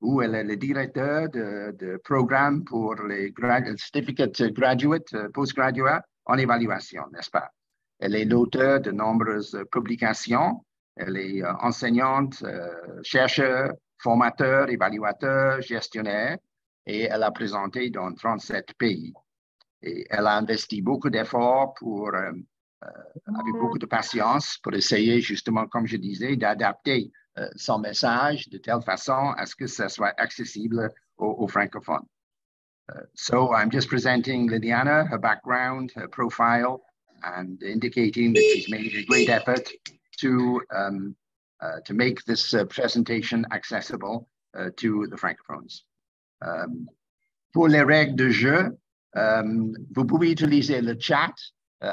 où elle est le directeur de programme pour les certificates graduate, postgraduate en évaluation, n'est-ce pas? Elle est l'auteur de nombreuses publications. Elle est enseignante, chercheur, formateur, évaluateur, gestionnaire, et elle a présenté dans 37 pays. Et elle a investi beaucoup d'efforts avec beaucoup de patience pour essayer justement, comme je disais, d'adapter son message de telle façon à ce que ça soit accessible aux francophones. So I'm just presenting Liliana, her background, her profile, and indicating that she's made a great effort to make this presentation accessible to the francophones. Pour les règles de jeu, vous pouvez utiliser le chat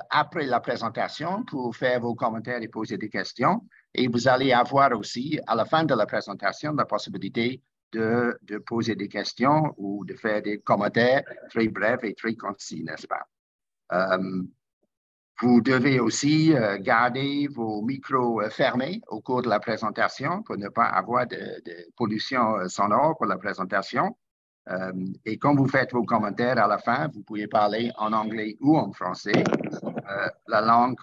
après la présentation pour faire vos commentaires et poser des questions. Et vous allez avoir aussi, à la fin de la présentation, la possibilité de poser des questions ou de faire des commentaires très brefs et très concis, n'est-ce pas? Vous devez aussi garder vos micros fermés au cours de la présentation pour ne pas avoir de pollution sonore pour la présentation. Et quand vous faites vos commentaires à la fin, vous pouvez parler en anglais ou en français, la langue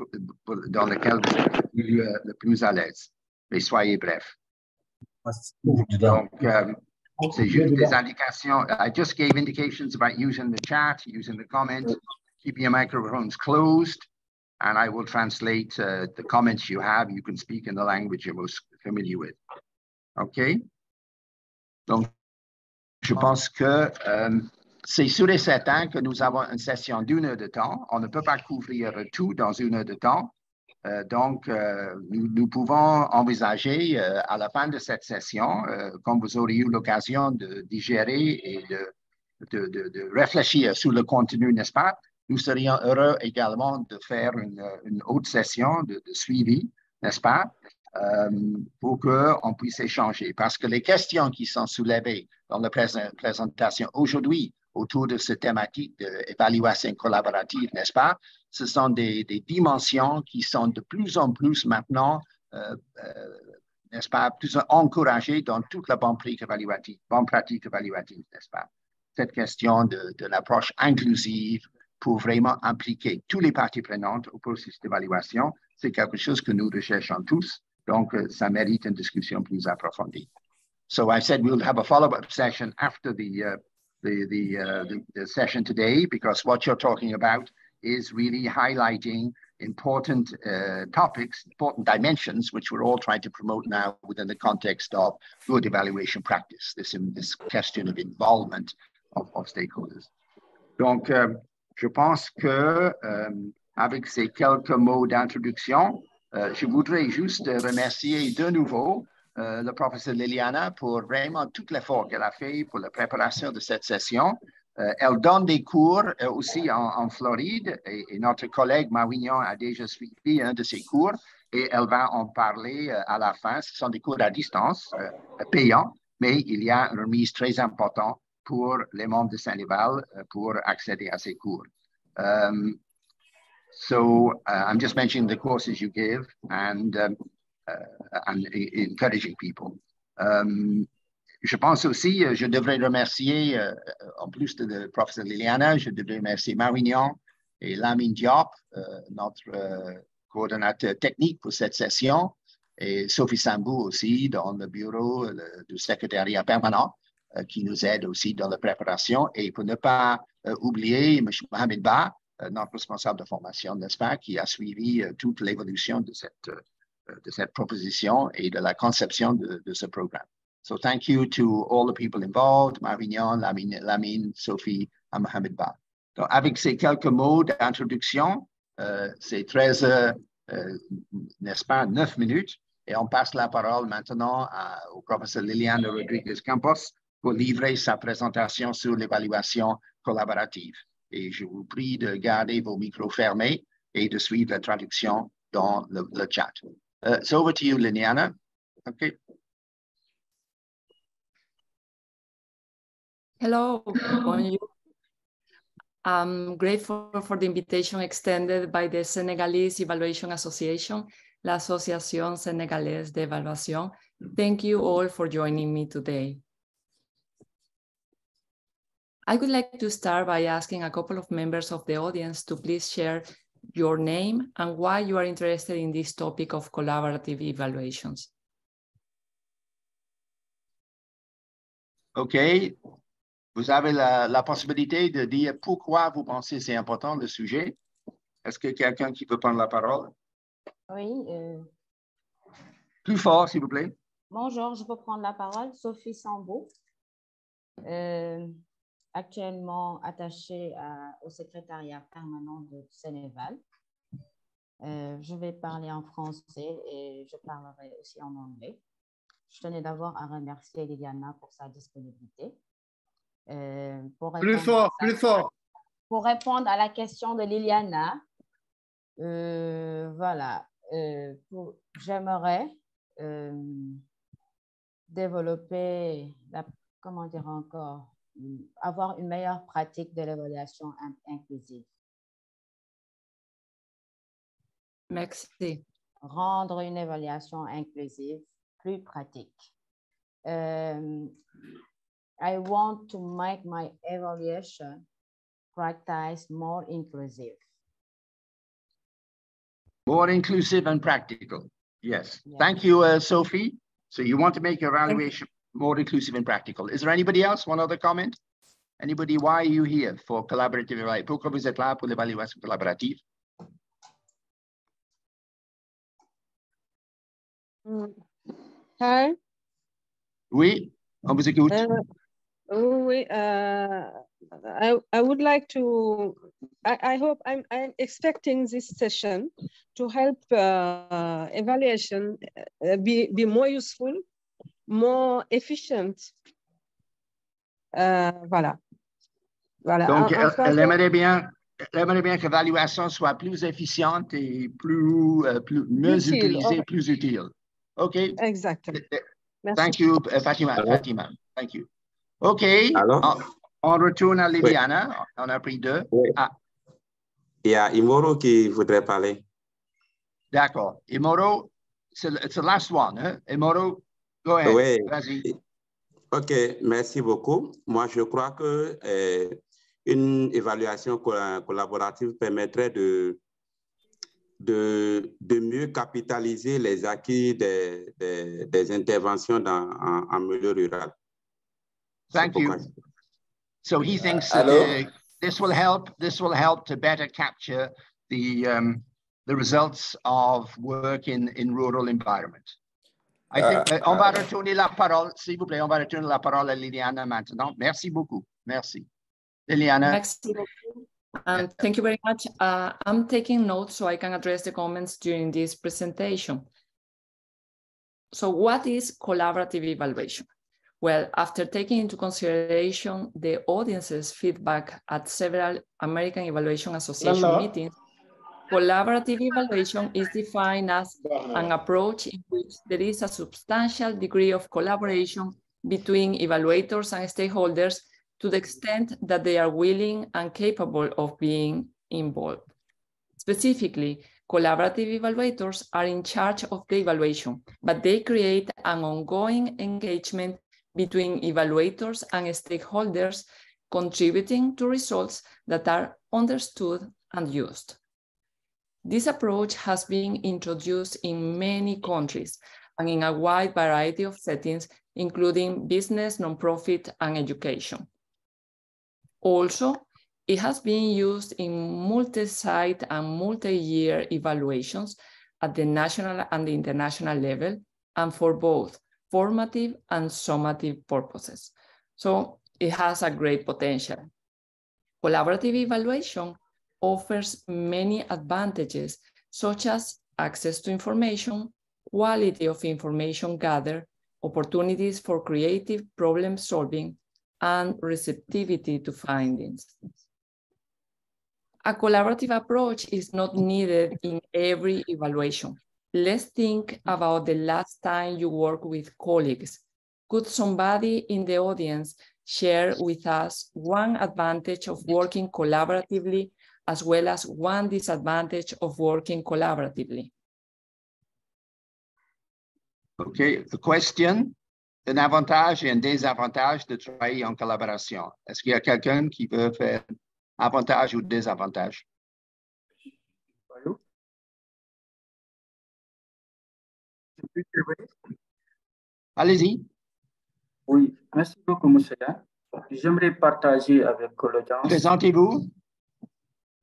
dans laquelle vous êtes le plus à l'aise. Mais soyez bref. Donc, c'est juste des indications. I just gave indications about using the chat, using the comments, keeping your microphones closed, and I will translate the comments you have. You can speak in the language you're most familiar with. OK? Donc, je pense que c'est sûr et certain que nous avons une session d'1 heure de temps. On ne peut pas couvrir tout dans 1 heure de temps. Donc, nous pouvons envisager à la fin de cette session, quand vous aurez eu l'occasion de digérer et de réfléchir sur le contenu, n'est-ce pas? Nous serions heureux également de faire une autre session de suivi, n'est-ce pas? Pour qu'on puisse échanger. Parce que les questions qui sont soulevées dans la présentation aujourd'hui autour de cette thématique d'évaluation collaborative, n'est-ce pas? Ce sont des dimensions qui sont de plus en plus maintenant, n'est-ce pas, plus encouragées dans toute la bonne pratique évaluative, n'est-ce pas? Cette question de l'approche inclusive pour vraiment impliquer tous les parties prenantes au processus d'évaluation, c'est quelque chose que nous recherchons tous. Donc, ça mérite une discussion plus approfondie. So I said we'll have a follow-up session after the session today, because what you're talking about is really highlighting important topics, important dimensions, which we're all trying to promote now within the context of good evaluation practice, this question of involvement of stakeholders. Donc, je pense que avec ces quelques mots d'introduction, je voudrais juste remercier de nouveau le professeur Liliana pour vraiment tout l'effort qu'elle a fait pour la préparation de cette session. Elle donne des cours aussi en Floride et notre collègue Marignan a déjà suivi un de ses cours et elle va en parler à la fin. Ce sont des cours à distance, payants, mais il y a une remise très importante pour les membres de Saint-Léval pour accéder à ces cours. So I'm just mentioning the courses you give and encouraging people. Je pense aussi, je devrais remercier, en plus de professeur Liliana, je devrais remercier Marignan et Lamine Diop, notre coordonnateur technique pour cette session, et Sophie Sambou aussi dans le bureau du secrétariat permanent qui nous aide aussi dans la préparation. Et pour ne pas oublier M. Mohamed Ba, notre responsable de formation, n'est-ce pas, qui a suivi toute l'évolution de cette proposition et de la conception de ce programme. So thank you to all the people involved, Marignan, Lamine, Sophie et Mohamed Ba. Donc, avec ces quelques mots d'introduction, c'est 13 n'est-ce pas, 9 minutes, et on passe la parole maintenant au professeur Liliana Rodríguez Campos pour livrer sa présentation sur l'évaluation collaborative. Et je vous prie de garder vos micros fermés et de suivre la traduction dans le chat. So over to you, Liliana. Okay. Hello, bonjour. I'm grateful for the invitation extended by the Senegalese Evaluation Association, l'Association Sénégalaise d'Évaluation. Thank you all for joining me today. I would like to start by asking a couple of members of the audience to please share your name and why you are interested in this topic of collaborative evaluations. OK. Vous avez la possibilité de dire pourquoi vous pensez c'est important le sujet. Est-ce que quelqu'un qui peut prendre la parole? Oui. Plus fort, s'il vous plaît. Bonjour, je peux prendre la parole. Sophie Sambo, actuellement attachée au secrétariat permanent de Sénégal. Je vais parler en français et je parlerai aussi en anglais. Je tenais d'abord à remercier Liliana pour sa disponibilité. Plus fort, plus fort. Pour répondre à la question de Liliana, voilà, j'aimerais développer, comment dire encore, avoir une meilleure pratique de l'évaluation inclusive. Merci. Rendre une évaluation inclusive plus pratique. I want to make my evaluation practice more inclusive. More inclusive and practical. Yes. Yeah. Thank you, Sophie. So you want to make your evaluation more inclusive and practical. Is there anybody else? One other comment? Anybody? Why are you here for collaborative evaluation? Pourquoi vous êtes là pour l'évaluation collaborative? Hi. Oui, on vous écoute. Oui, I would like to, I hope I'm expecting this session to help evaluation be more useful, more efficient. Voilà. Donc, elle aimerait bien que l'évaluation soit plus efficiente et mieux utilisée, plus utile. OK. Exactement. Thank you, Fatima. Fatima, thank you. OK. On retourne à Liliana. Oui. On a pris deux. Oui. Ah. Il y a Imoro qui voudrait parler. D'accord. Imoro, it's the last one. Hein? Imoro, go ahead. Oui. Vas-y. OK, merci beaucoup. Moi, je crois que une évaluation collaborative permettrait de mieux capitaliser les acquis des interventions en milieu rural. Thank you. So he thinks that this will help to better capture the results of work in rural environment. I think on va retourner la parole, s'il vous plaît, on va retourner la parole à Liliana maintenant. Merci beaucoup. Merci. Liliana. Merci beaucoup. And thank you very much. I'm taking notes so I can address the comments during this presentation. So what is collaborative evaluation? Well, after taking into consideration the audience's feedback at several American Evaluation Association meetings, collaborative evaluation is defined as an approach in which there is a substantial degree of collaboration between evaluators and stakeholders to the extent that they are willing and capable of being involved. Specifically, collaborative evaluators are in charge of the evaluation, but they create an ongoing engagement between evaluators and stakeholders, contributing to results that are understood and used. This approach has been introduced in many countries and in a wide variety of settings, including business, nonprofit, and education. Also, it has been used in multi-site and multi-year evaluations at the national and the international level, and for both formative and summative purposes. So it has a great potential. Collaborative evaluation offers many advantages, such as access to information, quality of information gathered, opportunities for creative problem solving, and receptivity to findings. A collaborative approach is not needed in every evaluation. Let's think about the last time you worked with colleagues. Could somebody in the audience share with us one advantage of working collaboratively as well as one disadvantage of working collaboratively? Okay, the question un avantage et un désavantage de travailler en collaboration. Est-ce qu'il y a quelqu'un qui veut faire avantage ou désavantage? Allez-y. Oui, merci beaucoup, monsieur. J'aimerais partager avec l'audience. Présentez-vous.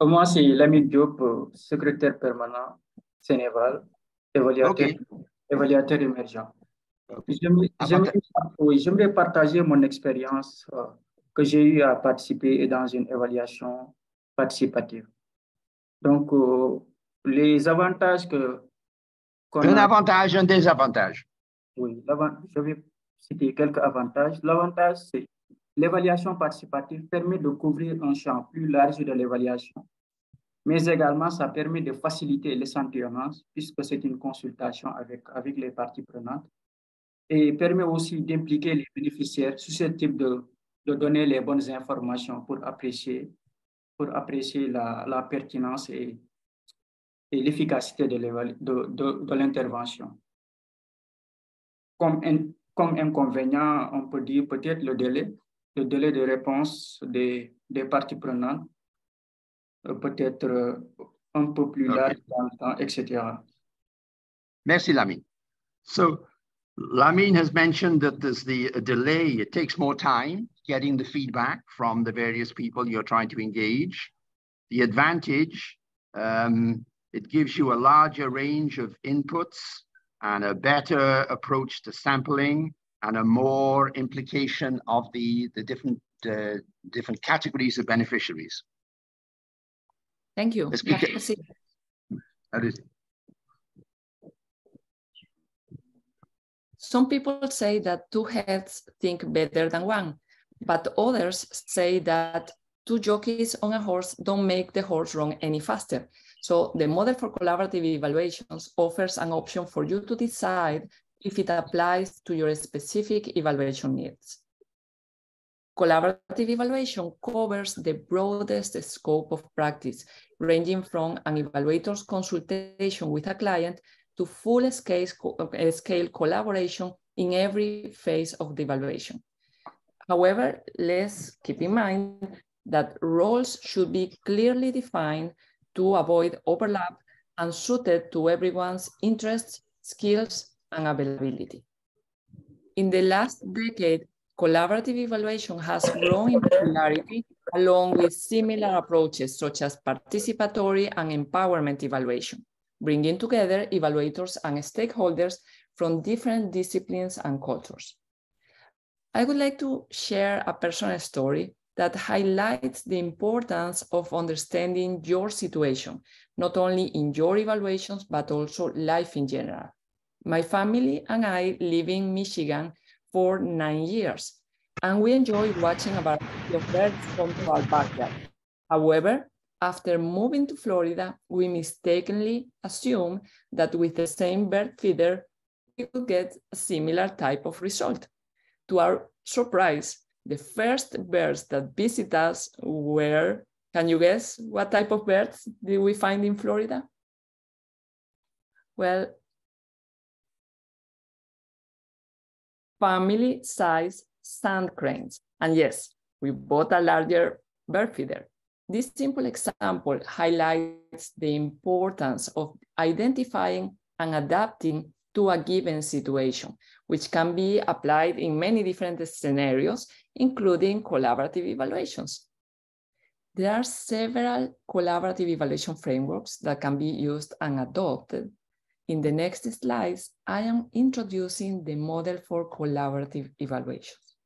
Moi, c'est Lamine Diop, secrétaire permanent Sénégal, évaluateur, évaluateur émergent. J'aimerais partager mon expérience que j'ai eu à participer dans une évaluation participative. Donc, les avantages un avantage, un désavantage. Oui, je vais citer quelques avantages. L'avantage, c'est l'évaluation participative permet de couvrir un champ plus large de l'évaluation, mais également ça permet de faciliter l'échantillonnage puisque c'est une consultation avec les parties prenantes et permet aussi d'impliquer les bénéficiaires susceptibles de donner les bonnes informations pour apprécier la pertinence et l'efficacité de l'intervention. Comme inconvénient, on peut dire peut-être le délai de réponse des parties prenantes, peut-être un peu plus large dans le temps, etc. Merci, Lamine. So, Lamine has mentioned that there's the delay. It takes more time getting the feedback from the various people you're trying to engage. The advantage, it gives you a larger range of inputs and a better approach to sampling and a more implication of the different categories of beneficiaries. Thank you. Some people say that two heads think better than one, but others say that two jockeys on a horse don't make the horse run any faster. So the model for collaborative evaluations offers an option for you to decide if it applies to your specific evaluation needs. Collaborative evaluation covers the broadest scope of practice, ranging from an evaluator's consultation with a client to full-scale collaboration in every phase of the evaluation. However, let's keep in mind that roles should be clearly defined to avoid overlap and suited to everyone's interests, skills, and availability. In the last decade, collaborative evaluation has grown in popularity along with similar approaches such as participatory and empowerment evaluation, bringing together evaluators and stakeholders from different disciplines and cultures. I would like to share a personal story that highlights the importance of understanding your situation, not only in your evaluations, but also life in general. My family and I live in Michigan for 9 years, and we enjoy watching a variety of birds come to our backyard. However, after moving to Florida, we mistakenly assumed that with the same bird feeder, we would get a similar type of result. To our surprise, the first birds that visit us were, can you guess what type of birds did we find in Florida? Well, family-sized sand cranes. And yes, we bought a larger bird feeder. This simple example highlights the importance of identifying and adapting to a given situation, which can be applied in many different scenarios, including collaborative evaluations. There are several collaborative evaluation frameworks that can be used and adopted. In the next slides, I am introducing the model for collaborative evaluations.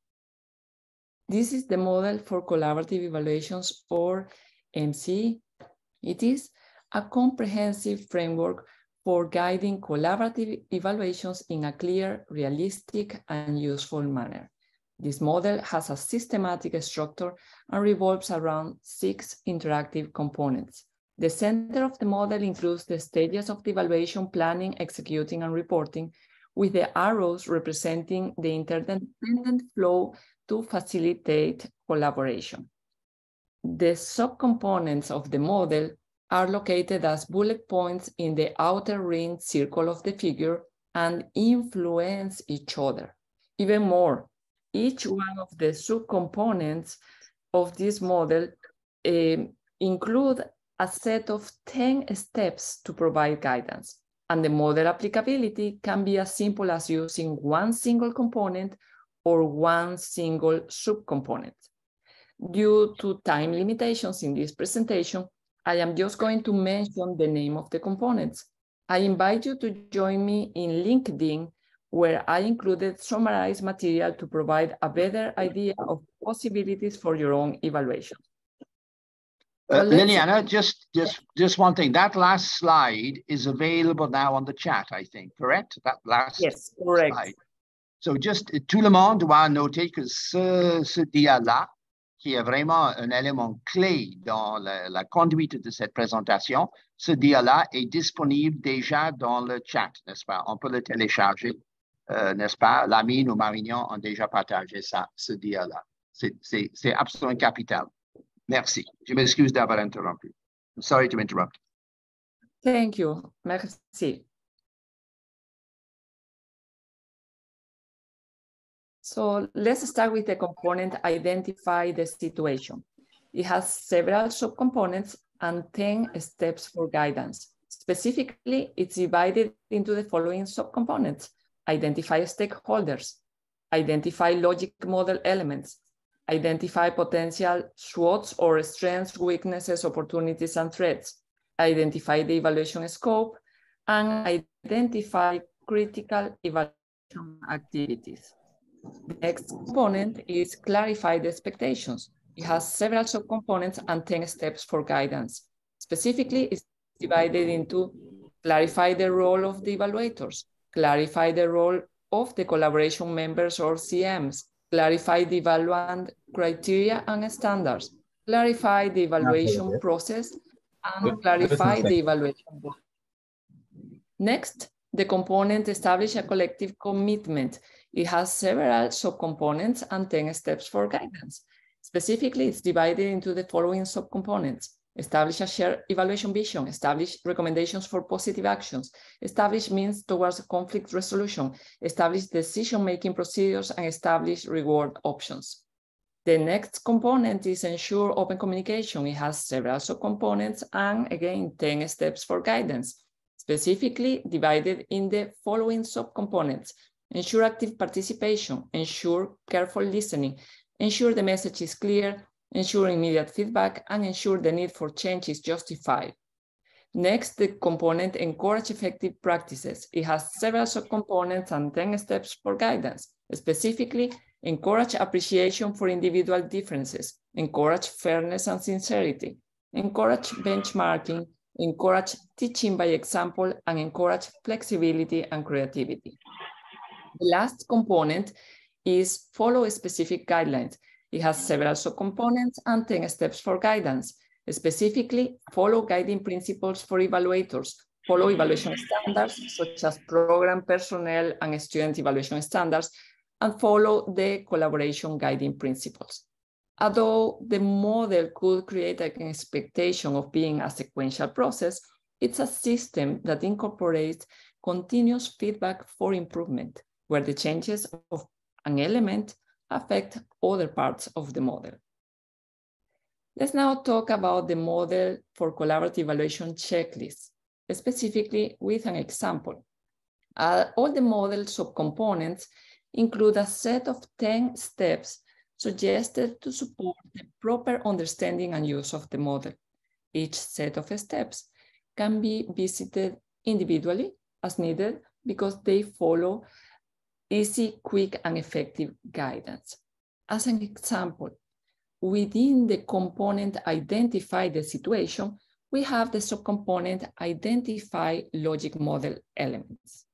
This is the model for collaborative evaluations, or MC. It is a comprehensive framework for guiding collaborative evaluations in a clear, realistic, and useful manner. This model has a systematic structure and revolves around 6 interactive components. The center of the model includes the stages of the evaluation: planning, executing, and reporting, with the arrows representing the interdependent flow to facilitate collaboration. The subcomponents of the model are located as bullet points in the outer ring circle of the figure and influence each other. Even more, each one of the subcomponents of this model include a set of 10 steps to provide guidance. And the model applicability can be as simple as using one single component or one single subcomponent. Due to time limitations in this presentation, I am just going to mention the name of the components. I invite you to join me in LinkedIn, where I included summarized material to provide a better idea of possibilities for your own evaluation. Liliana, just one thing. That last slide is available now on the chat, I think, correct? That last yes, correct. Slide. So just, tout le monde doit noter que ce dia-là, qui est vraiment un élément clé dans la conduite de cette présentation, ce dia-là est disponible déjà dans le chat, n'est-ce pas? On peut le télécharger, n'est-ce pas? Lamine ou Marignan ont déjà partagé ça, ce dia-là. C'est absolument capital. Merci. Je m'excuse d'avoir interrompu. I'm sorry to interrupt. Thank you. Merci. So let's start with the component identify the situation. It has several subcomponents and 10 steps for guidance. Specifically, it's divided into the following subcomponents: identify stakeholders, identify logic model elements, identify potential SWOTs or strengths, weaknesses, opportunities, and threats, identify the evaluation scope, and identify critical evaluation activities. The next component is clarify the expectations. It has several subcomponents and 10 steps for guidance. Specifically, it's divided into clarify the role of the evaluators, clarify the role of the collaboration members or CMs, clarify the evaluant criteria and standards, clarify the evaluation process, and clarify the evaluation. Next, the component establish a collective commitment. It has several subcomponents and 10 steps for guidance. Specifically, it's divided into the following subcomponents: establish a shared evaluation vision, establish recommendations for positive actions, establish means towards conflict resolution, establish decision-making procedures, and establish reward options. The next component is ensure open communication. It has several subcomponents and, again, 10 steps for guidance, specifically divided in the following subcomponents: ensure active participation, ensure careful listening, ensure the message is clear, ensure immediate feedback, and ensure the need for change is justified. Next, the component encourage effective practices. It has several subcomponents and 10 steps for guidance. Specifically, encourage appreciation for individual differences, encourage fairness and sincerity, encourage benchmarking, encourage teaching by example, and encourage flexibility and creativity. The last component is follow specific guidelines. It has several subcomponents and 10 steps for guidance. Specifically, follow guiding principles for evaluators, follow evaluation standards such as program, personnel, and student evaluation standards, and follow the collaboration guiding principles. Although the model could create an expectation of being a sequential process, it's a system that incorporates continuous feedback for improvement, where the changes of an element affect other parts of the model. Let's now talk about the model for collaborative evaluation checklist, specifically with an example. All the model subcomponents include a set of 10 steps suggested to support the proper understanding and use of the model. Each set of steps can be visited individually as needed because they follow easy, quick, and effective guidance. As an example, within the component identify the situation, we have the subcomponent identify logic model elements.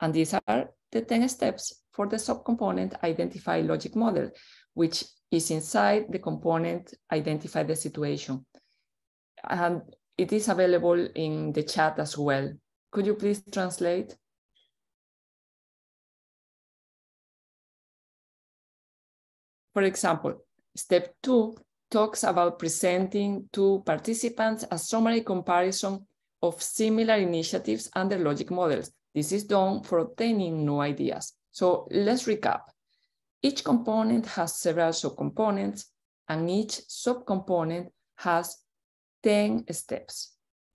And these are the 10 steps for the subcomponent identify logic model, which is inside the component identify the situation. And it is available in the chat as well. Could you please translate? For example, step 2 talks about presenting to participants a summary comparison of similar initiatives under logic models. This is done for obtaining new ideas. So let's recap. Each component has several subcomponents, and each subcomponent has 10 steps.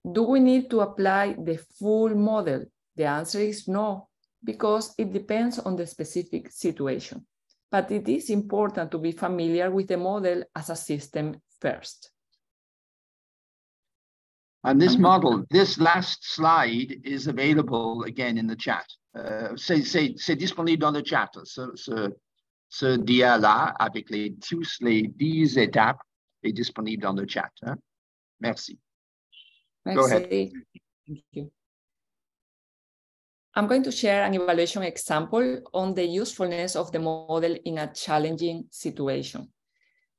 Do we need to apply the full model? The answer is no, because it depends on the specific situation. But it is important to be familiar with the model as a system first. And this model, this last slide is available again in the chat. C'est disponible dans le chat. Ce dia-là, avec tous les 10 étapes, est disponible dans le chat. Hein? Merci. Go ahead. Thank you. I'm going to share an evaluation example on the usefulness of the model in a challenging situation.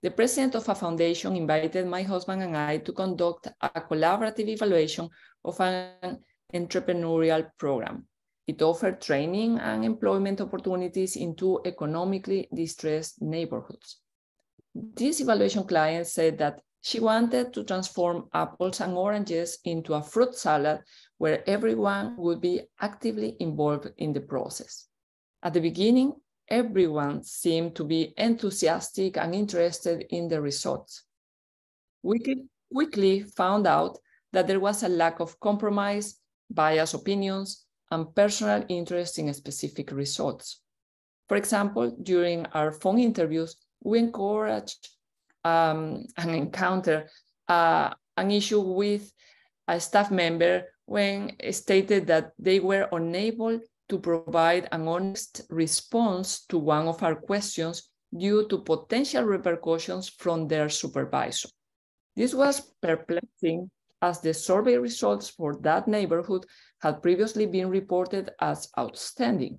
The president of a foundation invited my husband and I to conduct a collaborative evaluation of an entrepreneurial program. It offered training and employment opportunities in 2 economically distressed neighborhoods. This evaluation client said that she wanted to transform apples and oranges into a fruit salad where everyone would be actively involved in the process. At the beginning, everyone seemed to be enthusiastic and interested in the results. We quickly found out that there was a lack of compromise, biased opinions, and personal interest in specific results. For example, during our phone interviews, we encouraged and encountered an issue with a staff member when it stated that they were unable to provide an honest response to one of our questions due to potential repercussions from their supervisor. This was perplexing as the survey results for that neighborhood had previously been reported as outstanding.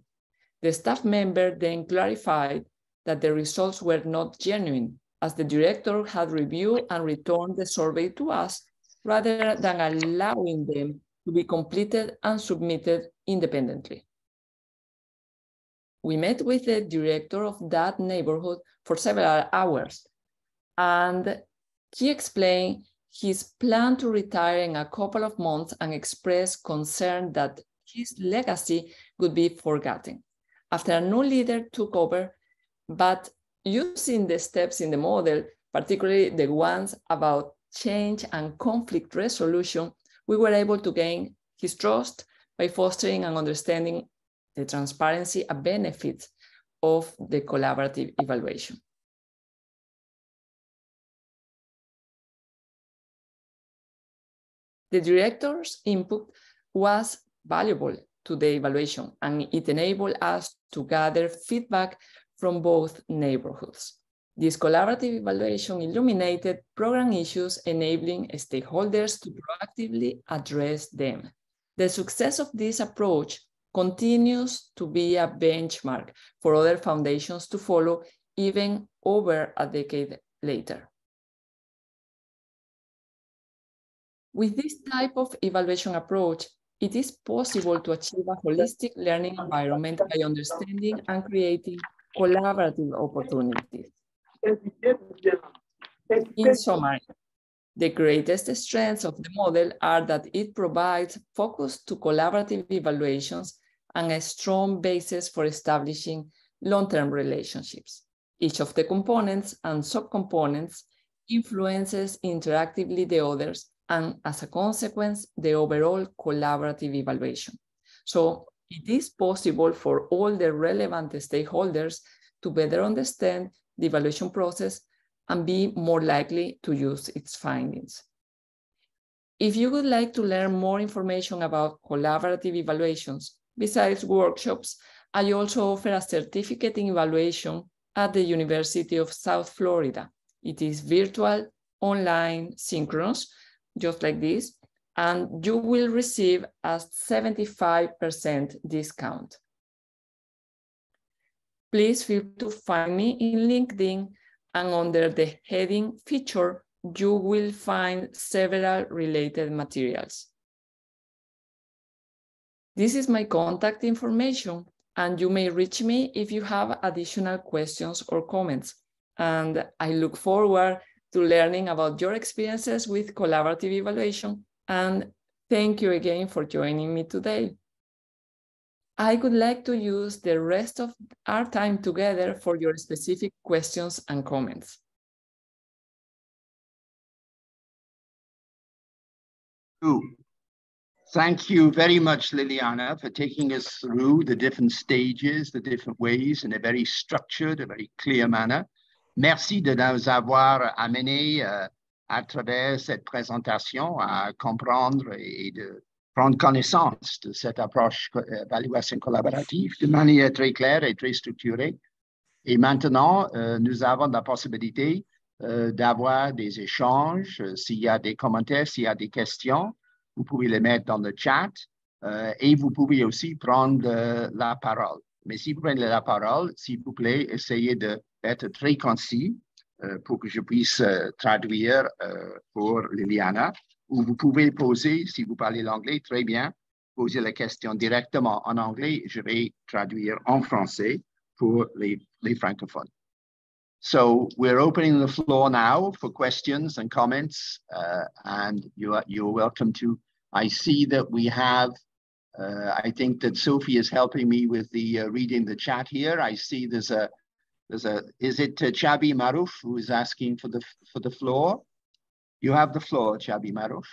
The staff member then clarified that the results were not genuine, as the director had reviewed and returned the survey to us rather than allowing them to be completed and submitted independently. We met with the director of that neighborhood for several hours, and he explained his plan to retire in a couple of months and expressed concern that his legacy would be forgotten. After a new leader took over, but using the steps in the model, particularly the ones about change and conflict resolution, we were able to gain his trust by fostering and understanding the transparency and benefits of the collaborative evaluation. The director's input was valuable to the evaluation, and it enabled us to gather feedback from both neighborhoods. This collaborative evaluation illuminated program issues, enabling stakeholders to proactively address them. The success of this approach continues to be a benchmark for other foundations to follow even over a decade later. With this type of evaluation approach, it is possible to achieve a holistic learning environment by understanding and creating collaborative opportunities. In summary, the greatest strengths of the model are that it provides focus to collaborative evaluations and a strong basis for establishing long-term relationships. Each of the components and subcomponents influences interactively the others, and as a consequence, the overall collaborative evaluation. So it is possible for all the relevant stakeholders to better understand the evaluation process and be more likely to use its findings. If you would like to learn more information about collaborative evaluations, besides workshops, I also offer a certificate in evaluation at the University of South Florida. It is virtual, online, synchronous, just like this, and you will receive a 75% discount. Please feel free to find me in LinkedIn, and under the heading feature, you will find several related materials. This is my contact information, and you may reach me if you have additional questions or comments. And I look forward to learning about your experiences with collaborative evaluation. And thank you again for joining me today. I would like to use the rest of our time together for your specific questions and comments. Thank you very much, Liliana, for taking us through the different stages, the different ways, in a very structured, a very clear manner. Merci de nous avoir amené à travers cette présentation à comprendre et de prendre connaissance de cette approche d'évaluation collaborative de manière très claire et très structurée. Et maintenant, nous avons la possibilité d'avoir des échanges. S'il y a des commentaires, s'il y a des questions, vous pouvez les mettre dans le chat et vous pouvez aussi prendre la parole. Mais si vous prenez la parole, s'il vous plaît, essayez d'être très concis pour que je puisse traduire pour Liliana. Ou vous pouvez poser, si vous parlez l'anglais, très bien, poser la question directement en anglais. Je vais traduire en français pour les francophones. So we're opening the floor now for questions and comments, and you're welcome to. I see that we have, I think that Sophie is helping me with the reading the chat here. I see is it Chabi Maruf who is asking for the floor? You have the floor, Chabi Maruf.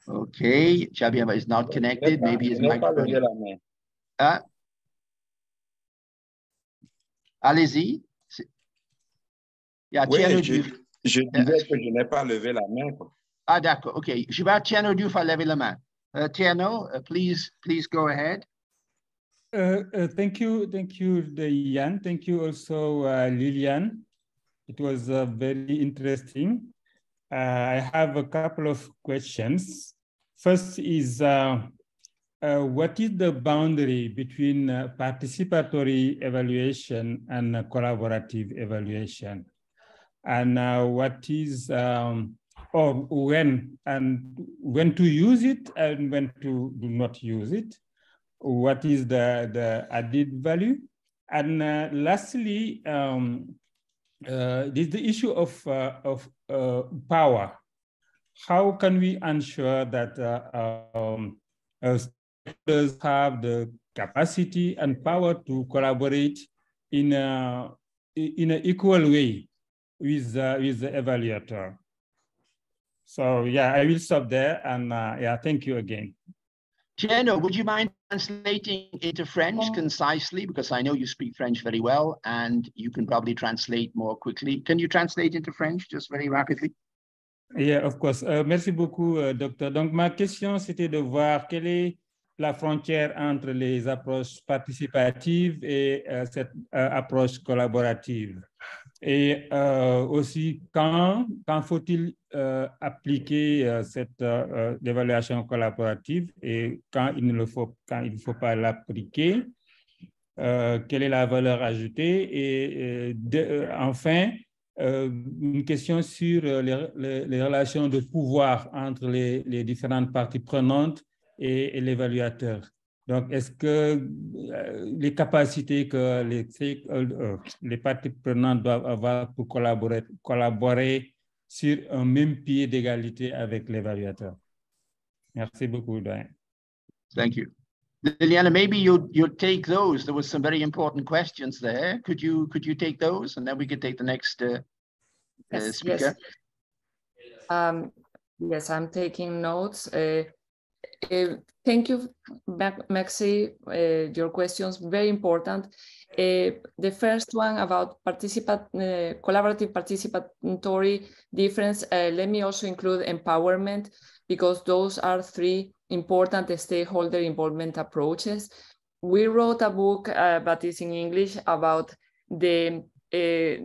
Okay, Chabi is not connected. Maybe his microphone. Allez-y. Oui, je disais que je n'ai pas levé la main. Ah, d'accord. OK. Je vais à Tiano Diouf à lever la main. Tiano, please go ahead. Thank you, Yann. Thank you also, Liliane. It was very interesting. I have a couple of questions. First is, what is the boundary between participatory evaluation and collaborative evaluation? And what is, or when to use it and when to do not use it? What is the added value? And lastly, there's the issue of power. How can we ensure that stakeholders have the capacity and power to collaborate in an equal way with the evaluator? So yeah, I will stop there, and yeah, thank you again. Tiano, would you mind translating into French concisely? Because I know you speak French very well, and you can probably translate more quickly. Can you translate into French just very rapidly? Yeah, of course. Merci beaucoup, docteur. Donc, ma question, c'était de voir quelle est la frontière entre les approches participatives et cette approche collaborative. Et aussi, quand faut-il appliquer cette évaluation collaborative et quand il ne faut pas l'appliquer, quelle est la valeur ajoutée? Et enfin, une question sur les relations de pouvoir entre les différentes parties prenantes et l'évaluateur. Donc, est-ce que les capacités que les parties prenantes doivent avoir pour collaborer sur un même pied d'égalité avec l'évaluateur? Merci beaucoup, Doyen. Thank you. Liliana, maybe you'll take those. There was some very important questions there. Could you take those, and then we could take the next speaker? Yes. Yes, I'm taking notes. Thank you, Maxi. Your questions, very important. The first one about collaborative participatory difference, let me also include empowerment, because those are three important stakeholder involvement approaches. We wrote a book, but it's in English, about the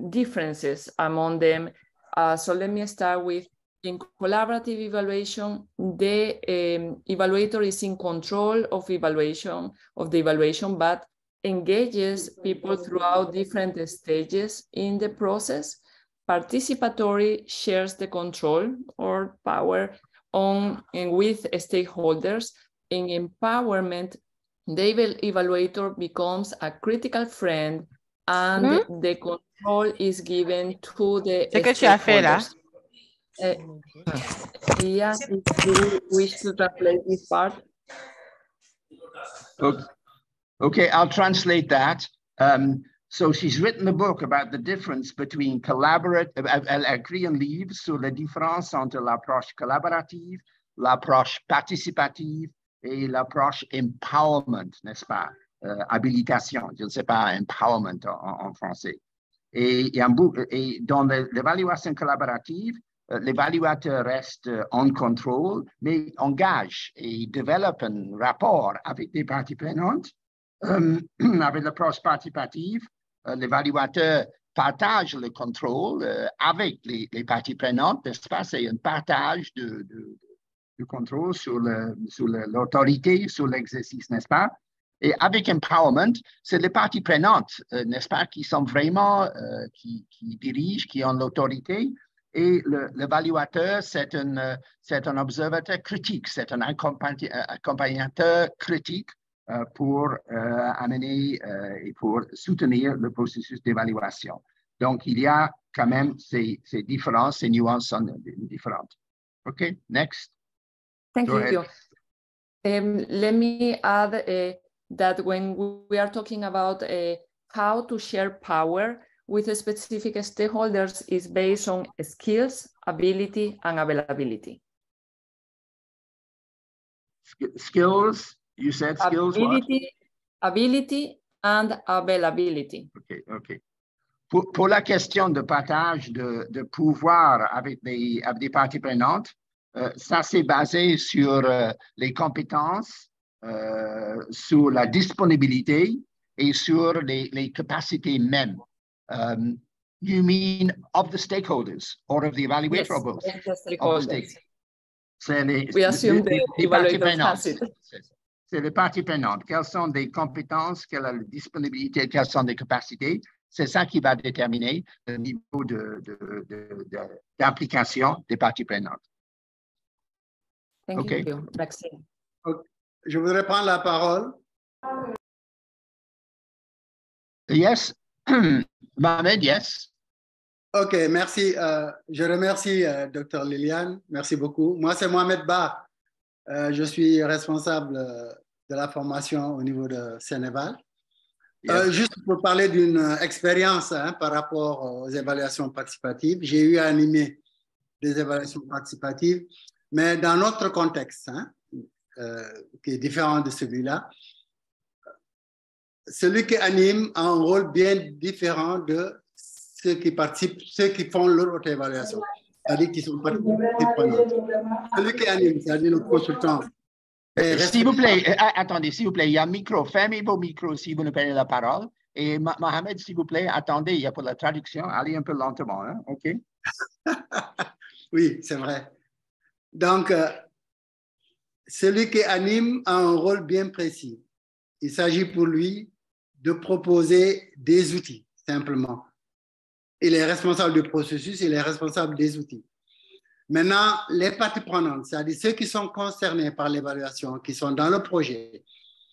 differences among them. So let me start with, in collaborative evaluation, the evaluator is in control of the evaluation, but engages people throughout different stages in the process. Participatory shares the control or power on and with stakeholders. In empowerment, the evaluator becomes a critical friend and the control is given to the C'est que tu as fait là. Yeah, if you wish to translate this part. Okay, I'll translate that. So she's written a book about the difference between elle a écrit un livre sur la différence entre l'approche collaborative, l'approche participative et l'approche empowerment, n'est-ce pas? Habilitation, je ne sais pas, empowerment en français. Et dans l'évaluation collaborative, l'évaluateur reste en contrôle, mais engage et développe un rapport avec des parties prenantes. Avec l'approche participative, l'évaluateur partage le contrôle avec les parties prenantes, n'est-ce pas? C'est un partage de contrôle sur l'autorité, sur l'exercice, n'est-ce pas? Et avec empowerment, c'est les parties prenantes, n'est-ce pas, qui sont vraiment, qui dirigent, qui ont l'autorité. Et l'évaluateur, c'est un observateur critique, c'est un accompagnateur critique pour amener et pour soutenir le processus d'évaluation. Donc, il y a quand même ces différences, ces nuances sont différentes. OK, next. Thank you. Let me add that when we are talking about how to share power with specific stakeholders is based on skills, ability, and availability. Skills, you said skills, ability and availability. OK. Pour la question de partage de pouvoir avec des parties prenantes, ça c'est basé sur les compétences, sur la disponibilité et sur les capacités mêmes. You mean of the stakeholders or of the evaluator? Yes, or both? of the stakeholders. We assume the evaluator has it. C'est les parties prenantes. Quelles sont des compétences, quelle est la disponibilité, quelles sont des capacités? C'est ça qui va déterminer le niveau d'implication des parties prenantes. Thank you, Maxine. Je voudrais prendre la parole. Yes. Mohamed, yes. OK, merci. Je remercie Dr Liliane. Merci beaucoup. Moi, c'est Mohamed Ba. Je suis responsable de la formation au niveau de Sénégal. Yes. Juste pour parler d'une expérience par rapport aux évaluations participatives. J'ai eu à animer des évaluations participatives, mais dans notre contexte, qui est différent de celui-là. Celui qui anime a un rôle bien différent de ceux qui participent, ceux qui font leur auto-évaluation, c'est-à-dire qui sont participants. Celui qui anime, c'est-à-dire le consultant. S'il vous plaît, attendez, s'il vous plaît, il y a un micro. Fermez vos micros si vous ne prenez la parole. Et Mohamed, s'il vous plaît, attendez, il y a pour la traduction, allez un peu lentement, hein? OK? Oui, c'est vrai. Donc, celui qui anime a un rôle bien précis. Il s'agit pour lui de proposer des outils, simplement. Il est responsable du processus, il est responsable des outils. Maintenant, les parties prenantes, c'est-à-dire ceux qui sont concernés par l'évaluation, qui sont dans le projet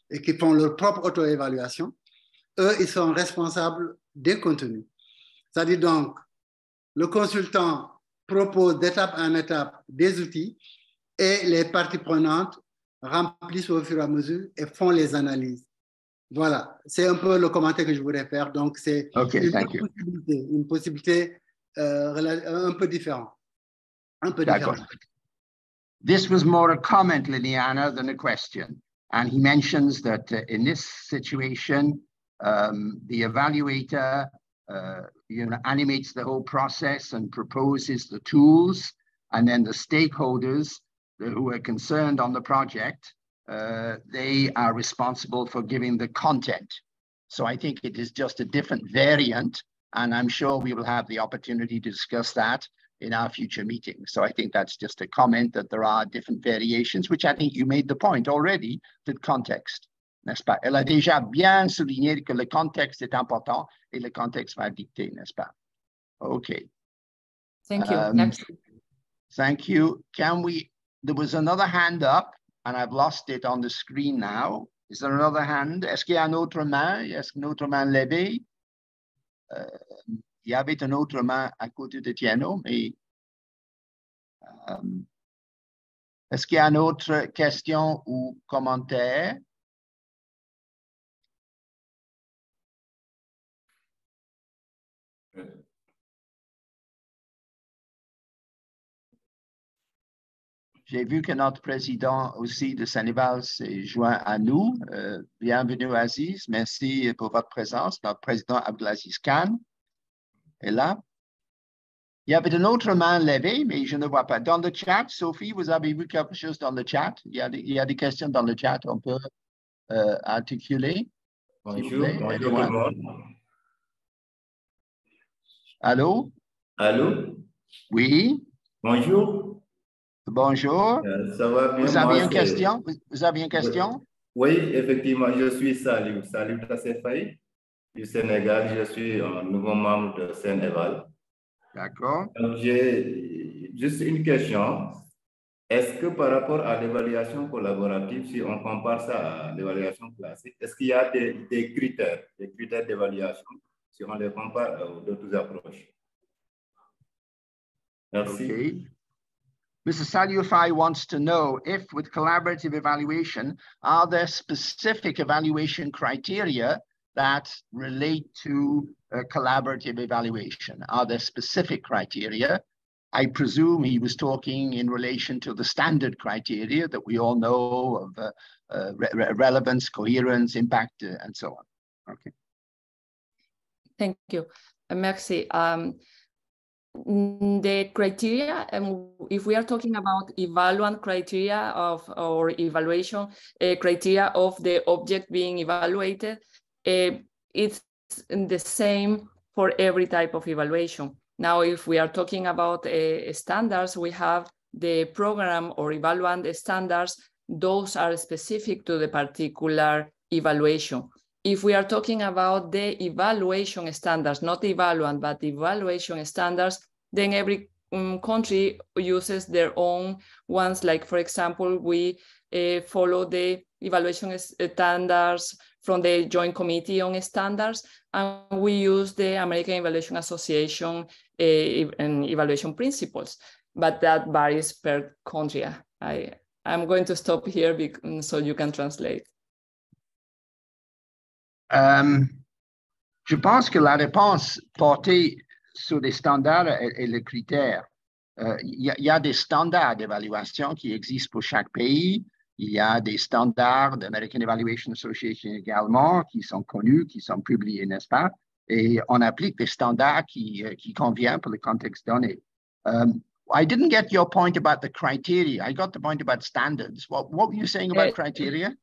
et qui font leur propre auto-évaluation, eux, ils sont responsables des contenus. C'est-à-dire donc, le consultant propose d'étape en étape des outils et les parties prenantes remplissent au fur et à mesure et font les analyses. Voilà, c'est un peu le commentaire que je voudrais faire. Donc, c'est une possibilité un peu différente. This was more a comment, Liliana, than a question. And he mentions that in this situation, the evaluator animates the whole process and proposes the tools, and then the stakeholders who are concerned on the project, they are responsible for giving the content. So I think it is just a different variant, and I'm sure we will have the opportunity to discuss that in our future meetings. So I think that's just a comment that there are different variations, which I think you made the point already, the context, n'est-ce pas? Elle a déjà bien souligné que le contexte est important et le contexte va dicter, n'est-ce pas? Okay. Thank you. Thank you. There was another hand up, and I've lost it on the screen now. Is there another hand? Est-ce qu'il y a une autre main? Est-ce qu'une autre main levée? Il y avait une autre main à côté de Tiano, mais est-ce qu'il y a une autre question ou commentaire? J'ai vu que notre président aussi de Sénégal s'est joint à nous. Bienvenue Aziz, merci pour votre présence. Notre président Abdelaziz Khan est là. Il y avait une autre main levée, mais je ne vois pas. Dans le chat, Sophie, vous avez vu quelque chose dans le chat? Il y a des questions dans le chat, on peut articuler. Bonjour, bonjour tout le monde. Allô? Allô? Oui. Bonjour. Bonjour. Ça va bien? Vous avez une question? Vous avez une question? Oui, effectivement, je suis Salou Tassefay du Sénégal. Je suis un nouveau membre de Sénéval. D'accord. J'ai juste une question. Est-ce que par rapport à l'évaluation collaborative, si on compare ça à l'évaluation classique, est-ce qu'il y a des critères d'évaluation si on les compare aux d'autres approches? Merci. Okay. Mr. Saliufai wants to know if with collaborative evaluation, are there specific evaluation criteria that relate to collaborative evaluation? Are there specific criteria? I presume he was talking in relation to the standard criteria that we all know of relevance, coherence, impact, and so on. Okay. Thank you. Merci. The criteria, if we are talking about evaluant criteria or evaluation criteria of the object being evaluated, it's the same for every type of evaluation. Now, if we are talking about standards, we have the program or evaluant standards. Those are specific to the particular evaluation. If we are talking about the evaluation standards, not evaluant, but evaluation standards, then every country uses their own ones. Like, for example, we follow the evaluation standards from the Joint Committee on Standards, and we use the American Evaluation Association and evaluation principles, but that varies per country. I'm going to stop here so you can translate. Je pense que la réponse portée sur les standards et les critères, il y a des standards d'évaluation qui existent pour chaque pays. Il y a des standards d'American Evaluation Association également qui sont connus, qui sont publiés, n'est-ce pas? Et on applique des standards qui conviennent pour le contexte donné. I didn't get your point about the criteria. I got the point about standards. What were you saying about criteria?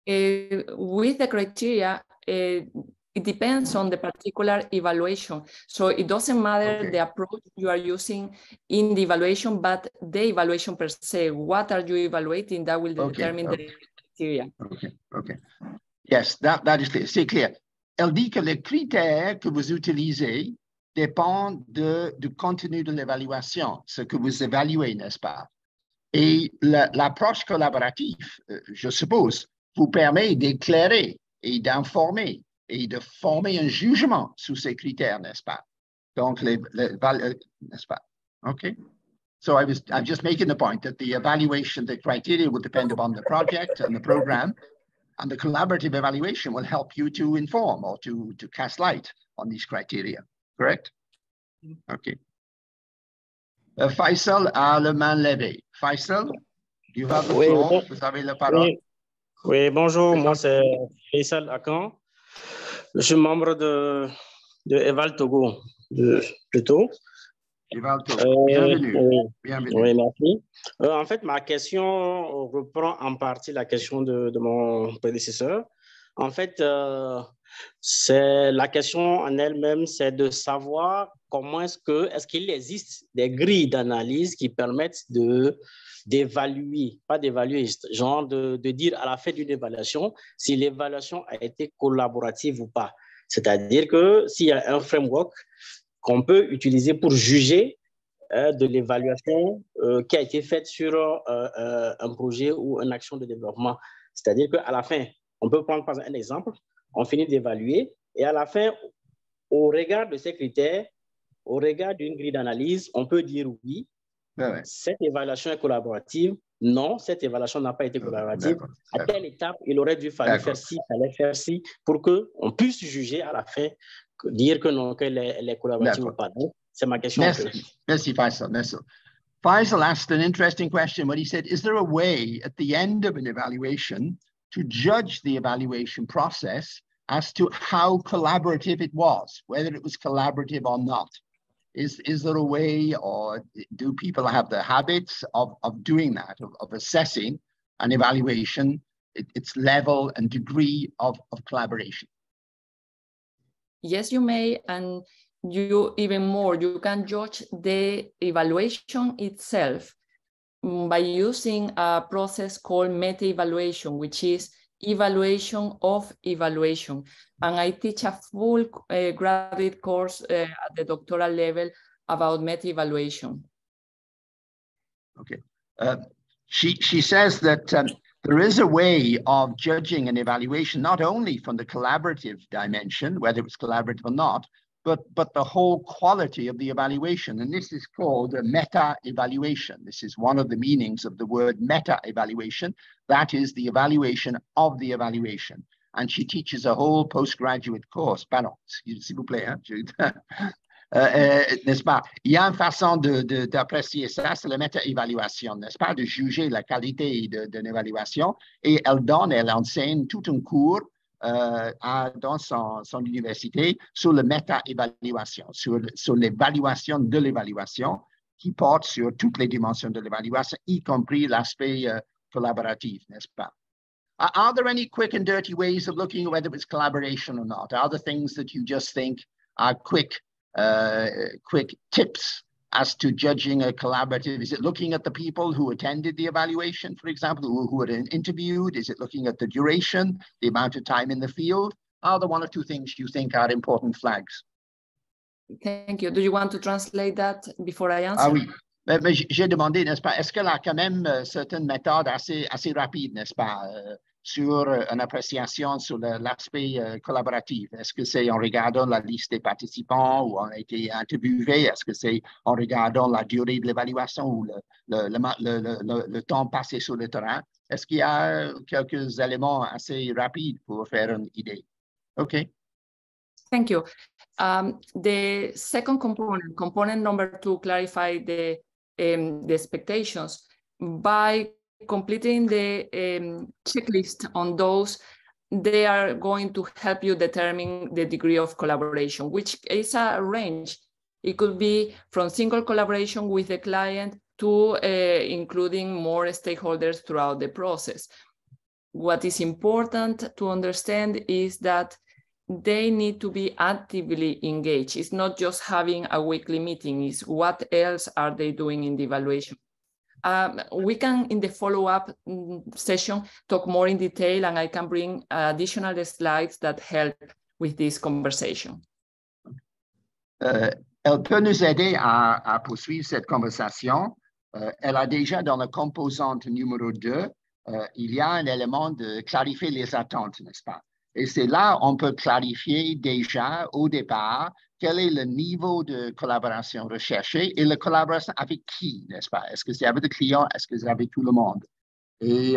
With the criteria, it depends on the particular evaluation. So it doesn't matter the approach you are using in the evaluation, but the evaluation per se. What are you evaluating? That will determine the criteria. Okay. Yes, that is clear. C'est clair. Elle dit que les critères que vous utilisez dépendent du contenu de l'évaluation, ce que vous évaluez, n'est-ce pas? Et l'approche collaborative, je suppose, vous permet d'éclairer et d'informer et de former un jugement sur ces critères, n'est-ce pas? Donc, n'est-ce pas? Okay. So I'm just making the point that the evaluation, the criteria will depend upon the project and the program, and the collaborative evaluation will help you to inform or to cast light on these criteria, correct? Okay. Faisal a le main levée. Faisal, you have the floor. Vous avez la parole. Oui, bonjour, moi c'est Faisal Akan. Je suis membre de Eval Togo, plutôt. Eval Togo, bienvenue. Bienvenue. Oui, merci. En fait, ma question reprend en partie la question de mon prédécesseur. En fait, c'est la question en elle-même, c'est de savoir comment est-ce qu'il existe des grilles d'analyse qui permettent d'évaluer, pas d'évaluer, genre de dire à la fin d'une évaluation si l'évaluation a été collaborative ou pas. C'est-à-dire que s'il y a un framework qu'on peut utiliser pour juger de l'évaluation qui a été faite sur un projet ou une action de développement. C'est-à-dire qu'à la fin, on peut prendre par exemple un exemple, on finit d'évaluer et à la fin, au regard de ces critères, au regard d'une grille d'analyse, on peut dire oui, cette évaluation est collaborative. Non, cette évaluation n'a pas été collaborative. À telle étape, il aurait dû falloir faire ci, fallait faire ci, pour qu'on puisse juger à la fin, dire que non, qu'elle est collaborative ou pas. C'est ma question. Merci, Faisal. Merci. Faisal asked an interesting question when he said, is there a way at the end of an evaluation to judge the evaluation process as to how collaborative it was, whether it was collaborative or not? Is there a way, or do people have the habits of doing that, of assessing an evaluation, its level and degree of collaboration? Yes, you may, and you even more, you can judge the evaluation itself by using a process called meta-evaluation, which is evaluation of evaluation. And I teach a full graduate course at the doctoral level about meta-evaluation. Okay. She says that there is a way of judging an evaluation, not only from the collaborative dimension, whether it's collaborative or not, but the whole quality of the evaluation. And this is called a meta-evaluation. This is one of the meanings of the word meta-evaluation. That is the evaluation of the evaluation. And she teaches a whole postgraduate course. Pardon, s'il vous plaît. N'est-ce pas? Il y a une façon d'apprécier ça, c'est la méta-évaluation, n'est-ce pas? De juger la qualité d'une évaluation. Et elle enseigne tout un cours dans son université sur la méta-évaluation, sur l'évaluation de l'évaluation, qui porte sur toutes les dimensions de l'évaluation, y compris l'aspect collaboratif, n'est-ce pas? Are there any quick and dirty ways of looking at whether it's collaboration or not? Are there things that you just think are quick tips as to judging a collaborative? Is it looking at the people who attended the evaluation, for example, who were interviewed? Is it looking at the duration, the amount of time in the field? Are there one or two things you think are important flags? Thank you. Do you want to translate that before I answer? Ah oui. Mais j'ai demandé, n'est-ce pas, est-ce qu'elle a quand même certaines méthodes assez rapides, n'est-ce pas, sur une appréciation sur l'aspect collaboratif? Est-ce que c'est en regardant la liste des participants ou on a été interviewé? Est-ce que c'est en regardant la durée de l'évaluation ou le temps passé sur le terrain? Est-ce qu'il y a quelques éléments assez rapides pour faire une idée? OK. Thank you. The second component number 2, clarify the expectations by completing the checklist on those. They are going to help you determine the degree of collaboration, which is a range. It could be from single collaboration with the client to including more stakeholders throughout the process. What is important to understand is that they need to be actively engaged. It's not just having a weekly meeting, it's what else are they doing in the evaluation. We can, in the follow-up session, talk more in detail, and I can bring additional slides that help with this conversation. Elle peut nous aider à poursuivre cette conversation. Elle a déjà dans la composante numéro 2, il y a un élément de clarifier les attentes, n'est-ce pas? Et c'est là on peut clarifier déjà au départ quel est le niveau de collaboration recherché et la collaboration avec qui, n'est-ce pas? Est-ce que c'est avec le client? Est-ce que c'est avec tout le monde? Et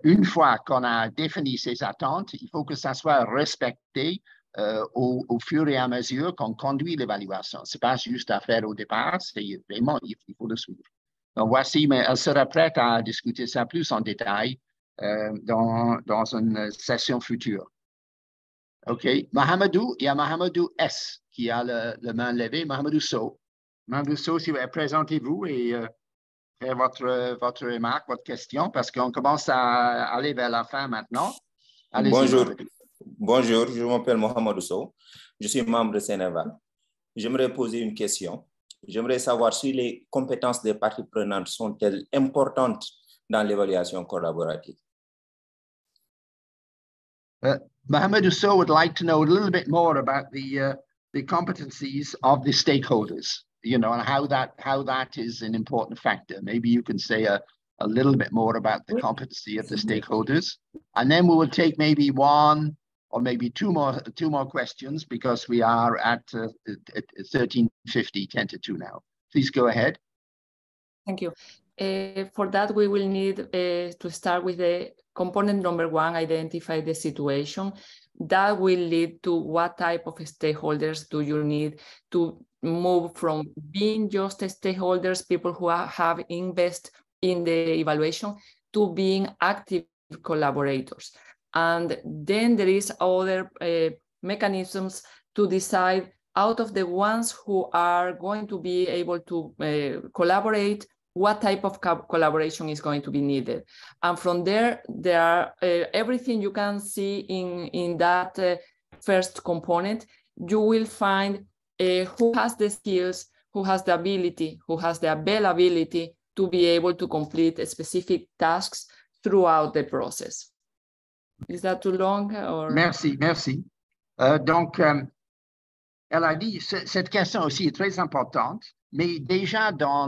une fois qu'on a défini ces attentes, il faut que ça soit respecté au fur et à mesure qu'on conduit l'évaluation. Ce n'est pas juste à faire au départ, c'est vraiment, il faut le suivre. Donc voici, mais elle sera prête à discuter ça plus en détail dans une session future. OK. Mohamedou, il y a Mohamedou S qui a le main levée. Mohamedou Sow. Mohamedou Sow, si vous présentez-vous et faire votre remarque, votre question, parce qu'on commence à aller vers la fin maintenant. Bonjour. Bonjour, je m'appelle Mohamedou Sow. Je suis membre de Sénéval. J'aimerais poser une question. J'aimerais savoir si les compétences des parties prenantes sont-elles importantes dans l'évaluation collaborative. Mohamedou Sow would like to know a little bit more about the competencies of the stakeholders, you know, and how that is an important factor. Maybe you can say a little bit more about the competency of the stakeholders, and then we will take maybe 1 or maybe two more questions because we are at 13:50, 10 to 2 now. Please go ahead. Thank you. For that, we will need to start with the component number 1, identify the situation. That will lead to what type of stakeholders do you need to move from being just stakeholders, people who have invested in the evaluation, to being active collaborators. And then there is other mechanisms to decide out of the ones who are going to be able to collaborate, what type of collaboration is going to be needed. And from there, there are everything you can see in that first component. You will find who has the skills, who has the ability, who has the availability to be able to complete specific tasks throughout the process. Is that too long? Or... Merci, merci. Donc, elle a dit, cette question aussi est très importante, mais déjà dans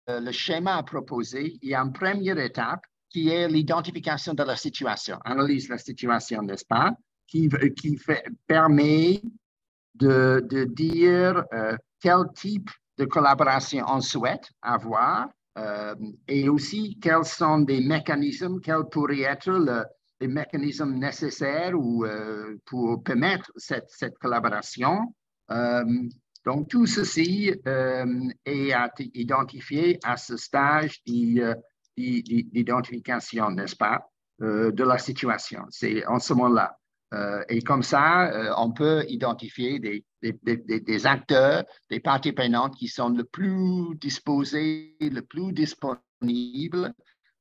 le schéma proposé, il y a une première étape qui est l'identification de la situation, analyse de la situation, n'est-ce pas, qui permet de dire quel type de collaboration on souhaite avoir et aussi quels sont des mécanismes, quels pourraient être les mécanismes nécessaires pour permettre cette collaboration. Donc, tout ceci est identifié à ce stage d'identification, n'est-ce pas, de la situation. C'est en ce moment-là. Et comme ça, on peut identifier des acteurs, des parties prenantes qui sont le plus disposés, le plus disponibles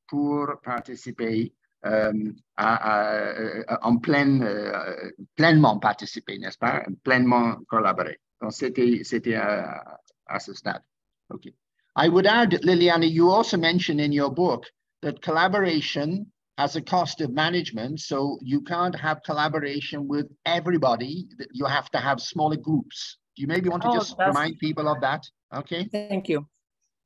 pour participer pleinement participer, n'est-ce pas? Pleinement collaborer. Donc, c'était à ce stade. Okay. I would add, Liliana, you also mentioned in your book that collaboration has a cost of management, so you can't have collaboration with everybody. You have to have smaller groups. Do you maybe want to just remind people of that? Okay. Thank you.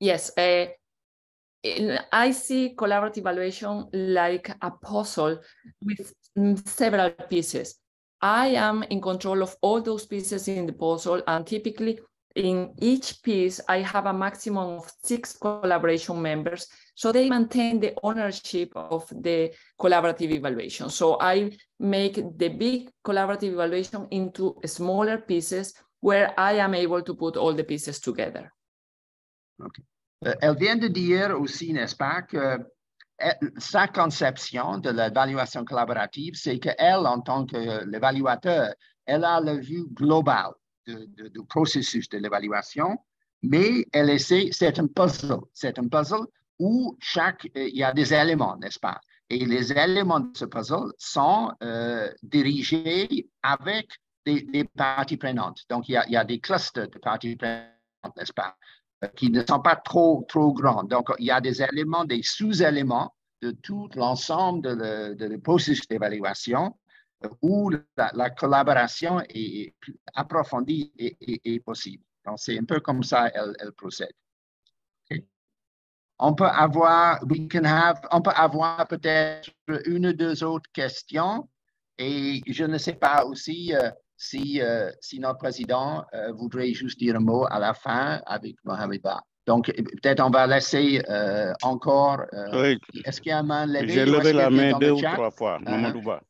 Yes. I see collaborative evaluation like a puzzle with several pieces. I am in control of all those pieces in the puzzle, and typically in each piece, I have a maximum of 6 collaboration members, so they maintain the ownership of the collaborative evaluation. So I make the big collaborative evaluation into smaller pieces where I am able to put all the pieces together. Okay. Elle vient de dire aussi, n'est-ce pas, que sa conception de l'évaluation collaborative, c'est qu'elle, en tant que l'évaluateur, elle a la vue globale du processus de l'évaluation, mais elle essaie, c'est un puzzle où il y a des éléments, n'est-ce pas? Et les éléments de ce puzzle sont dirigés avec des parties prenantes. Donc, il y a des clusters de parties prenantes, n'est-ce pas? Qui ne sont pas trop grands. Donc, il y a des éléments, des sous-éléments de tout l'ensemble de processus d'évaluation où la collaboration est approfondie et possible. Donc, c'est un peu comme ça elle procède. Okay. On peut avoir peut-être une ou deux autres questions et je ne sais pas aussi si notre président voudrait juste dire un mot à la fin avec Mohamed Ba. Donc, peut-être on va laisser encore... oui. Est-ce qu'il y a une main levée? J'ai levé la main 2 ou 3 fois, Mamadou Ba.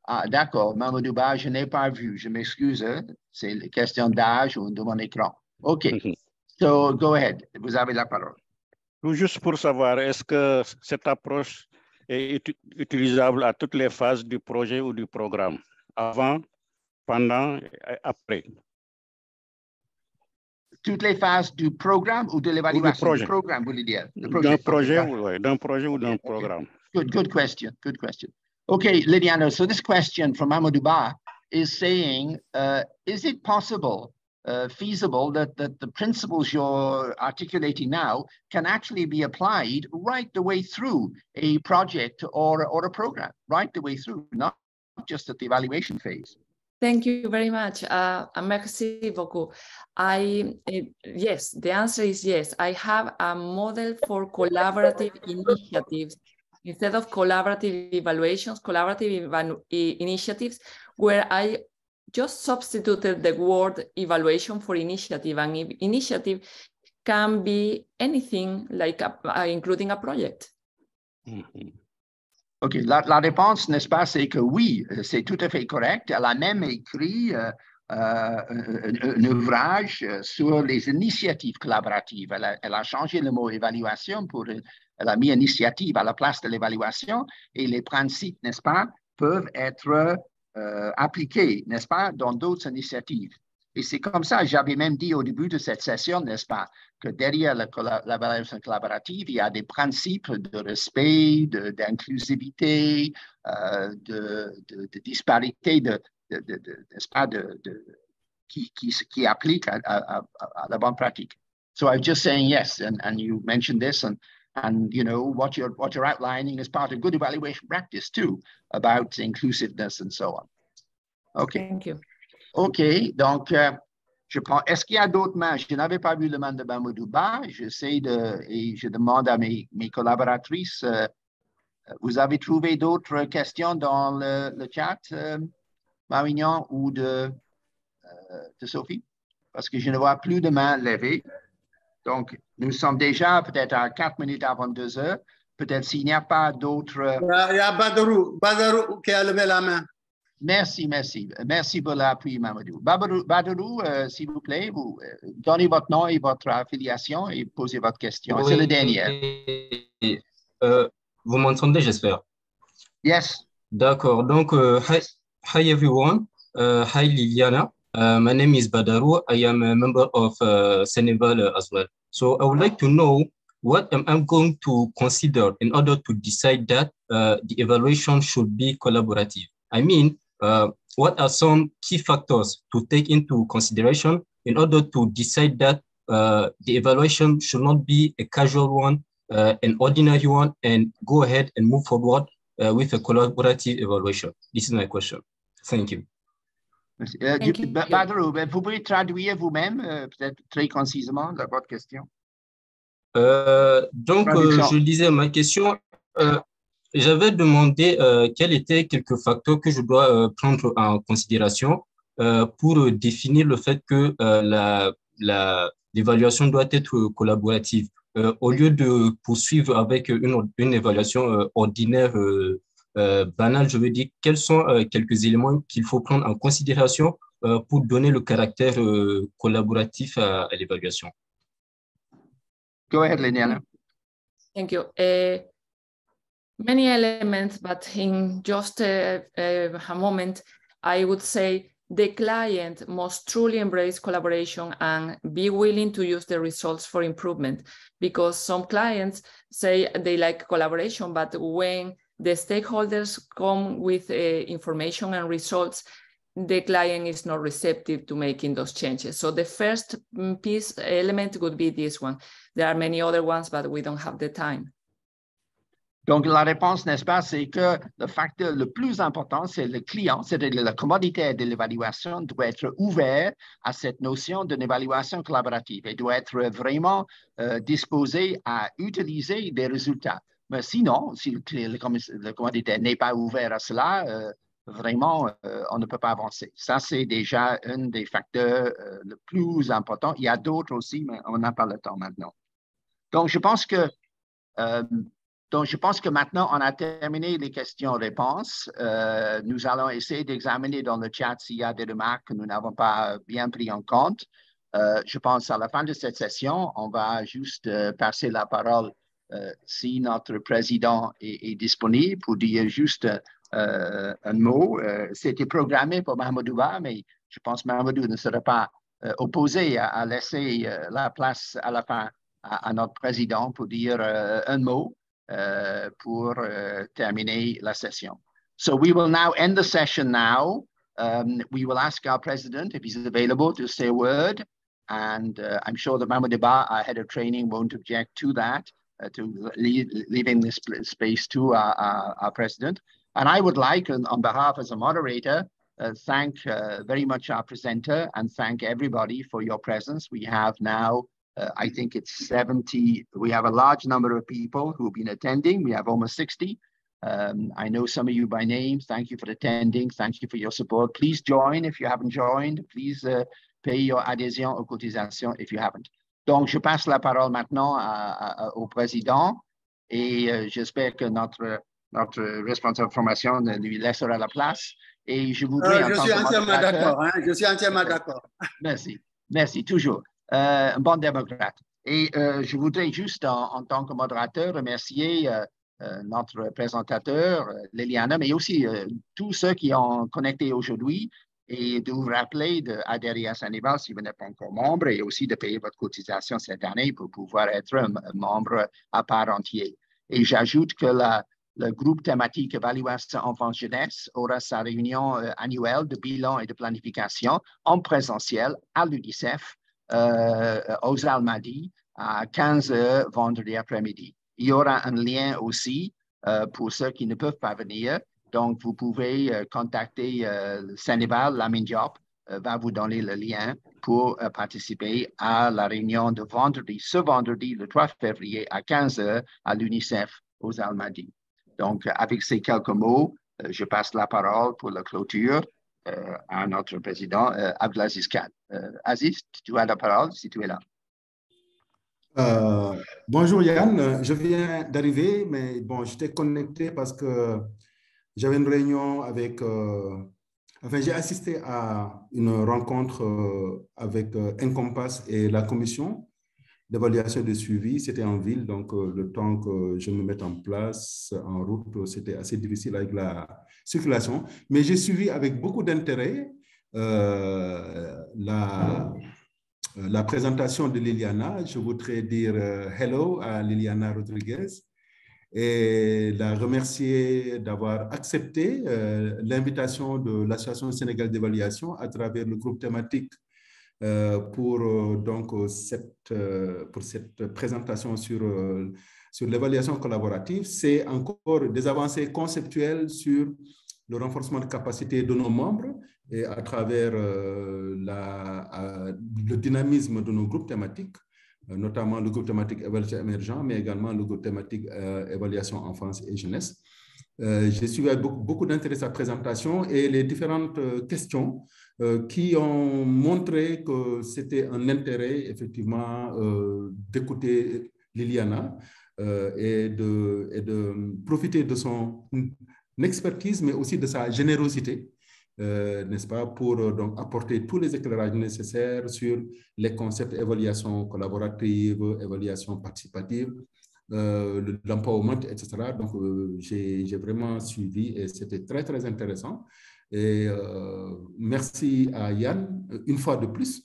Ah, d'accord, Mamadou Ba, je n'ai pas vu. Je m'excuse, c'est une question d'âge ou de mon écran. OK. So, go ahead. Vous avez la parole. Juste pour savoir, est-ce que cette approche est utilisable à toutes les phases du projet ou du programme? Avant, pendant et après. Toutes les phases du programme ou de l'évaluation? Du programme, vous voulez dire? D'un projet, oui, d'un projet ou d'un programme. Good question. Okay, Liliana, so this question from Amadou Ba is saying, is it possible, feasible that the principles you're articulating now can actually be applied right the way through a project or a program, right the way through, not just at the evaluation phase? Thank you very much. Merci beaucoup. Yes, the answer is yes. I have a model for collaborative initiatives instead of collaborative evaluations, collaborative initiatives, where I just substituted the word evaluation for initiative, and initiative can be anything, like including a project. OK, la réponse, n'est-ce pas, c'est que oui, c'est tout à fait correct. Elle a même écrit un ouvrage sur les initiatives collaboratives. Elle a changé le mot évaluation pour, elle a mis initiative à la place de l'évaluation, et les principes, n'est-ce pas, peuvent être appliqués, n'est-ce pas, dans d'autres initiatives. Et c'est comme ça, j'avais même dit au début de cette session, n'est-ce pas, que derrière l'évaluation collaborative, il y a des principes de respect, d'inclusivité, de disparité, n'est-ce pas, qui appliquent à la bonne pratique. So I was just saying yes, and you mentioned this, and you know what you're outlining is part of good evaluation practice too, about inclusiveness and so on. Okay. Thank you. OK, donc, je prends. Est-ce qu'il y a d'autres mains? Je n'avais pas vu le main de Mamoudouba. J'essaie et je demande à mes collaboratrices, vous avez trouvé d'autres questions dans le chat, Marignan ou de Sophie? Parce que je ne vois plus de mains levées. Donc, nous sommes déjà peut-être à 4 minutes avant 2 heures. Peut-être s'il n'y a pas d'autres. Il y a Badarou qui a levé la main. Merci, merci. Merci pour l'appui, Mamadou. Badarou, s'il vous plaît, vous donnez votre nom et votre affiliation et posez votre question. Oui, c'est le dernier. Vous m'entendez, j'espère? Yes. D'accord. Donc, hi everyone. Hi Liliana. My name is Badarou. I am a member of Senegal as well. So I would like to know what I'm going to consider in order to decide that the evaluation should be collaborative. I mean, what are some key factors to take into consideration in order to decide that the evaluation should not be a casual one, an ordinary one, and go ahead and move forward with a collaborative evaluation? This is my question. Thank you. Badarou, vous pouvez traduire vous-même, peut-être très concisement, votre question? Donc, je disais ma question. J'avais demandé quels étaient quelques facteurs que je dois prendre en considération pour définir le fait que l'évaluation doit être collaborative. Au lieu de poursuivre avec une évaluation ordinaire, banale, je veux dire, quels sont quelques éléments qu'il faut prendre en considération pour donner le caractère collaboratif à l'évaluation? Go ahead, Liliana. Thank you. Many elements, but in just a moment, I would say the client must truly embrace collaboration and be willing to use the results for improvement, because some clients say they like collaboration, but when the stakeholders come with information and results, the client is not receptive to making those changes. So the first element would be this one. There are many other ones, but we don't have the time. Donc, la réponse, n'est-ce pas, c'est que le facteur le plus important, c'est le client, c'est-à-dire le commanditaire de l'évaluation doit être ouvert à cette notion d'une évaluation collaborative et doit être vraiment disposé à utiliser des résultats. Mais sinon, si le commanditaire n'est pas ouvert à cela, vraiment, on ne peut pas avancer. Ça, c'est déjà un des facteurs le plus importants. Il y a d'autres aussi, mais on n'a pas le temps maintenant. Donc, je pense que maintenant, on a terminé les questions-réponses. Nous allons essayer d'examiner dans le chat s'il y a des remarques que nous n'avons pas bien pris en compte. Je pense à la fin de cette session, on va juste passer la parole si notre président est disponible pour dire juste un mot. C'était programmé pour Mahamadouba, mais je pense que Mahamadou ne serait pas opposé à laisser la place à la fin à notre président pour dire un mot. Pour terminer la session. So we will now end the session now. We will ask our president if he's available to say a word. And I'm sure that Mamadouba, our head of training, won't object to that, to leaving this space to our president. And I would like, on behalf as a moderator, thank very much our presenter and thank everybody for your presence. We have now I think it's 70. We have a large number of people who've been attending. We have almost 60. I know some of you by name. Thank you for attending. Thank you for your support. Please join if you haven't joined. Please pay your adhésion aux cotisations if you haven't. Donc, je passe la parole maintenant au président et j'espère que notre responsable de formation lui laissera la place. Et je voudrais... je suis entièrement d'accord. Hein? Je suis entièrement d'accord. Merci. Merci, toujours. Un bon démocrate. Et je voudrais juste, en tant que modérateur, remercier notre présentateur, Liliana, mais aussi tous ceux qui ont connecté aujourd'hui et de vous rappeler d'adhérer à Saint-Nival si vous n'êtes pas encore membre et aussi de payer votre cotisation cette année pour pouvoir être un membre à part entière. Et j'ajoute que le groupe thématique Évaluation enfants-jeunesse aura sa réunion annuelle de bilan et de planification en présentiel à l'UNICEF aux Almadies à 15h vendredi après-midi. Il y aura un lien aussi pour ceux qui ne peuvent pas venir. Donc, vous pouvez contacter Sénéval, Lamine Diop va vous donner le lien pour participer à la réunion de vendredi, ce vendredi, le 3 février à 15h à l'UNICEF aux Almadies. Donc, avec ces quelques mots, je passe la parole pour la clôture à notre président, Abdelaziz Khan. Aziz, tu as la parole si tu es là. Bonjour Yann, je viens d'arriver, mais bon, j'étais connecté parce que j'avais une réunion avec... enfin, j'ai assisté à une rencontre avec Encompass et la commission d'évaluation et de suivi. C'était en ville, donc le temps que je me mette en place, en route, c'était assez difficile avec la circulation. Mais j'ai suivi avec beaucoup d'intérêt la présentation de Liliana. Je voudrais dire hello à Liliana Rodríguez et la remercier d'avoir accepté l'invitation de l'Association sénégalaise d'évaluation à travers le groupe thématique pour cette présentation sur l'évaluation collaborative. C'est encore des avancées conceptuelles sur le renforcement de capacité de nos membres et à travers le dynamisme de nos groupes thématiques, notamment le groupe thématique évaluation émergent, mais également le groupe thématique évaluation enfance et jeunesse. J'ai suivi avec beaucoup d'intérêt sa présentation et les différentes questions qui ont montré que c'était un intérêt, effectivement, d'écouter Liliana et de profiter de son expertise, mais aussi de sa générosité, n'est-ce pas, pour donc apporter tous les éclairages nécessaires sur les concepts évaluation collaborative, évaluation participative, l'empowerment, etc. Donc, j'ai vraiment suivi et c'était très, très intéressant. Et merci à Yann, une fois de plus,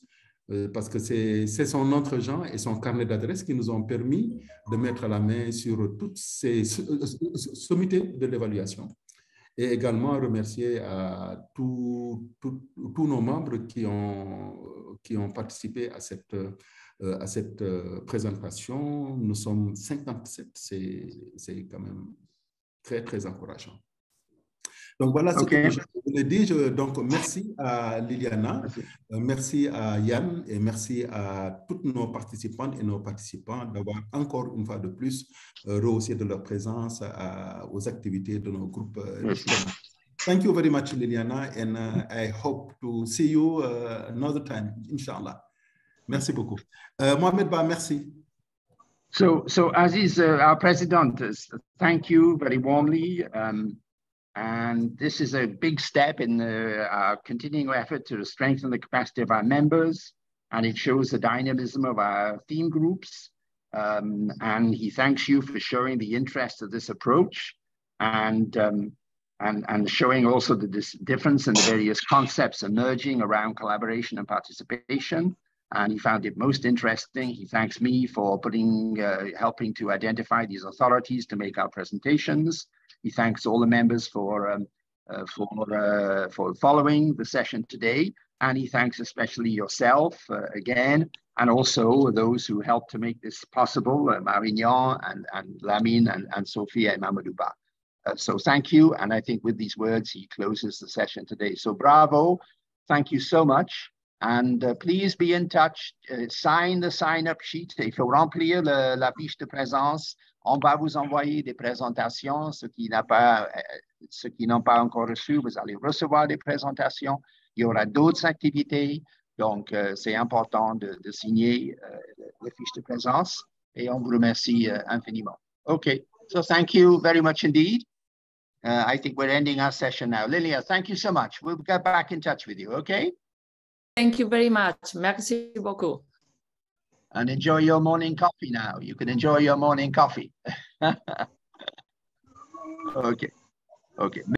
parce que c'est son entre-gens et son carnet d'adresses qui nous ont permis de mettre la main sur toutes ces sommités de l'évaluation. Et également remercier à tous nos membres qui ont participé à cette présentation. Nous sommes 57, c'est quand même très, très encourageant. Donc voilà ce que je voulais dire. Donc merci à Liliana, merci à Yann et merci à toutes nos participantes et nos participants d'avoir encore une fois de plus rehaussé de leur présence aux activités de nos groupes. Thank you very much, Liliana, and I hope to see you another time, Inch'Allah. Merci beaucoup. Mohamed Ba, merci. So Aziz, our president, thank you very warmly. And this is a big step in our continuing effort to strengthen the capacity of our members, and it shows the dynamism of our theme groups. And he thanks you for showing the interest of this approach and showing also the difference in the various concepts emerging around collaboration and participation. And he found it most interesting. He thanks me for helping to identify these authorities to make our presentations. He thanks all the members for following the session today. And he thanks especially yourself again, and also those who helped to make this possible, Marignan and Lamine and Sophia and Mamadouba. So thank you. And I think with these words, he closes the session today. So bravo. Thank you so much. And please be in touch. Sign the sign-up sheet. Il faut remplir la fiche de présence. On va vous envoyer des présentations. Ceux qui n'ont pas encore reçu, vous allez recevoir des présentations. Il y aura d'autres activités. Donc, c'est important de signer les fiches de présence. Et on vous remercie infiniment. OK. So thank you very much indeed. I think we're ending our session now. Lilia, thank you so much. We'll get back in touch with you, okay? Thank you very much. Merci beaucoup. And enjoy your morning coffee now. You can enjoy your morning coffee. Okay. Okay.